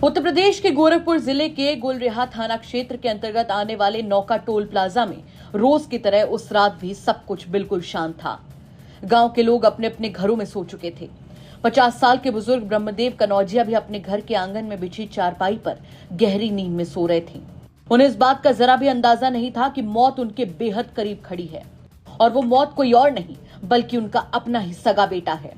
उत्तर प्रदेश के गोरखपुर जिले के गुलरेहा थाना क्षेत्र के अंतर्गत आने वाले नौका टोल प्लाजा में रोज की तरह उस रात भी सब कुछ बिल्कुल शांत था। गांव के लोग अपने अपने घरों में सो चुके थे। 50 साल के बुजुर्ग ब्रह्मदेव कनौजिया भी अपने घर के आंगन में बिछी चारपाई पर गहरी नींद में सो रहे थे। उन्हें इस बात का जरा भी अंदाजा नहीं था कि मौत उनके बेहद करीब खड़ी है और वो मौत कोई और नहीं बल्कि उनका अपना ही सगा बेटा है।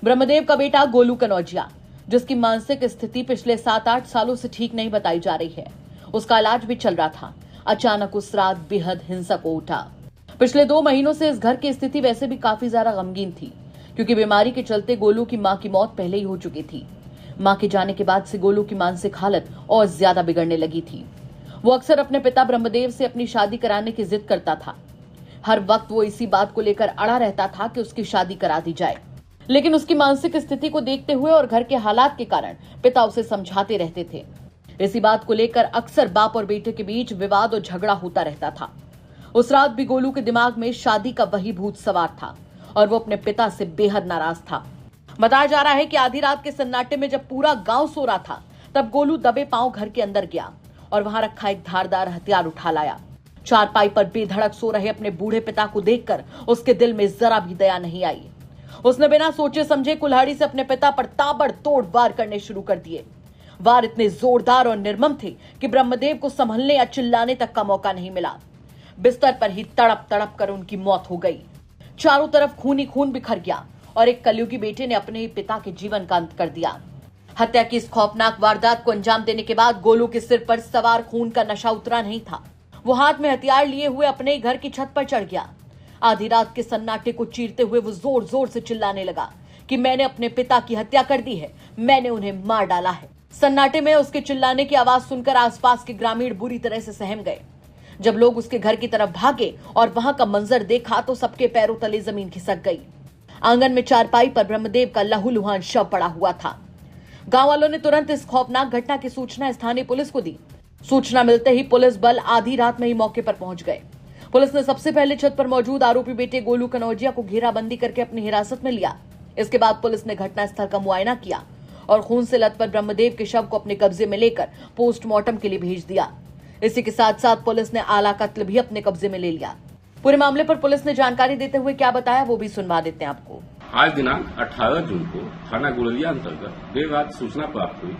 ब्रह्मदेव का बेटा गोलू कनौजिया, जिसकी मानसिक स्थिति पिछले 7-8 सालों से ठीक नहीं बताई जा रही है, उसका इलाज भी चल रहा था। अचानक उस रात बेहद हिंसक हो उठा। पिछले 2 महीनों से इस घर की स्थिति वैसे भी काफी ज्यादा गमगीन थी, क्योंकि बीमारी के चलते गोलू की मां की मौत पहले ही हो चुकी थी। मां के जाने के बाद से गोलू की मानसिक हालत और ज्यादा बिगड़ने लगी थी। वो अक्सर अपने पिता ब्रह्मदेव से अपनी शादी कराने की जिद करता था। हर वक्त वो इसी बात को लेकर अड़ा रहता था कि उसकी शादी करा दी जाए, लेकिन उसकी मानसिक स्थिति को देखते हुए और घर के हालात के कारण पिता उसे समझाते रहते थे। इसी बात को लेकर अक्सर बाप और बेटे के बीच विवाद और झगड़ा होता रहता था। उस रात भी गोलू के दिमाग में शादी का वही भूत सवार था और वो अपने पिता से बेहद नाराज था। बताया जा रहा है कि आधी रात के सन्नाटे में जब पूरा गांव सो रहा था, तब गोलू दबे पांव घर के अंदर गया और वहां रखा एक धारदार हथियार उठा लाया। चारपाई पर बेधड़क सो रहे अपने बूढ़े पिता को देखकर उसके दिल में जरा भी दया नहीं आई। उसने बिना सोचे समझे कुल्हाड़ी से अपने पिता पर ताबड़तोड़ वार करने शुरू कर दिए। वार इतने जोरदार और निर्मम थे कि ब्रह्मदेव को संभलने या चिल्लाने तक का मौका नहीं मिला। बिस्तर पर ही तड़प तड़प कर उनकी मौत हो गई। चारों तरफ खून ही खून बिखर गया और एक कलयुगी बेटे ने अपने ही पिता के जीवन का अंत कर दिया। हत्या की इस खौफनाक वारदात को अंजाम देने के बाद गोलू के सिर पर सवार खून का नशा उतरा नहीं था। वो हाथ में हथियार लिए हुए अपने ही घर की छत पर चढ़ गया। आधी रात के सन्नाटे को चीरते हुए वो जोर जोर से चिल्लाने लगा कि मैंने अपने पिता की हत्या कर दी है, मैंने उन्हें मार डाला है। सन्नाटे में उसके चिल्लाने की आवाज सुनकर आसपास के ग्रामीण बुरी तरह से सहम गए। जब लोग उसके घर की तरफ भागे और वहां का मंजर देखा तो सबके पैरों तले जमीन खिसक गई। आंगन में चारपाई पर ब्रह्मदेव का लहूलुहान शव पड़ा हुआ था। गांव वालों ने तुरंत इस खौफनाक घटना की सूचना स्थानीय पुलिस को दी। सूचना मिलते ही पुलिस बल आधी रात में ही मौके पर पहुंच गए। पुलिस ने सबसे पहले छत पर मौजूद आरोपी बेटे गोलू कनौजिया को घेराबंदी करके अपनी हिरासत में लिया। इसके बाद पुलिस ने घटनास्थल का मुआयना किया और खून से लथपथ ब्रह्मदेव के शव को अपने कब्जे में लेकर पोस्टमार्टम के लिए भेज दिया। इसी के साथ साथ पुलिस ने आला कत्ल भी अपने कब्जे में ले लिया। पूरे मामले पर पुलिस ने जानकारी देते हुए क्या बताया वो भी सुनवा देते हैं आपको। आज दिनांक 18 जून को थाना गुलरिया अंतर्गत देर रात सूचना प्राप्त हुई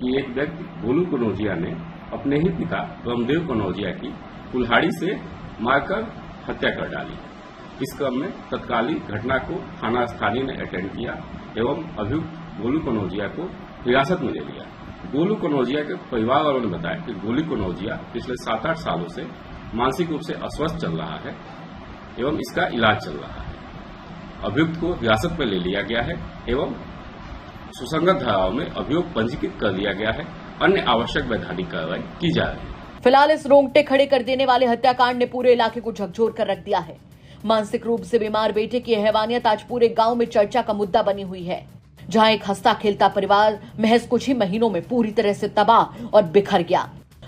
कि एक व्यक्ति गोलू कनौजिया ने अपने ही पिता ब्रह्मदेव कनौजिया की कुल्हाड़ी से मारकर हत्या कर डाली। इस क्रम में तत्कालीन घटना को थाना स्थानीय ने अटेंड किया एवं अभियुक्त गोलू कनौजिया को हिरासत में ले लिया। गोलू कनौजिया के परिवार वालों ने बताया कि गोलू कनौजिया पिछले 7-8 सालों से मानसिक रूप से अस्वस्थ चल रहा है एवं इसका इलाज चल रहा है। अभियुक्त को हिरासत में ले लिया गया है एवं सुसंगत धाराओं में अभियोग पंजीकृत कर दिया गया है। अन्य आवश्यक वैधानिक कार्रवाई की जा रही है। फिलहाल इस रोंगटे खड़े कर देने वाले हत्याकांड ने पूरे इलाके को झकझोर कर रख दिया है। मानसिक रूप से बीमार बेटे की हैवानियत आज पूरे गांव में चर्चा का मुद्दा बनी हुई है, जहां एक हंसता खेलता परिवार महज कुछ ही महीनों में पूरी तरह से तबाह और बिखर गया।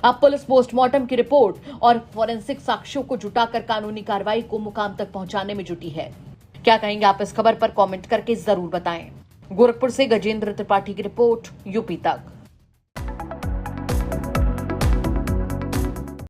अब पुलिस पोस्टमार्टम की रिपोर्ट और फॉरेंसिक साक्ष्यों को जुटाकर कानूनी कार्रवाई को मुकाम तक पहुंचाने में जुटी है। क्या कहेंगे आप इस खबर पर कमेंट करके जरूर बताएं। गोरखपुर से गजेंद्र त्रिपाठी की रिपोर्ट, यूपी तक।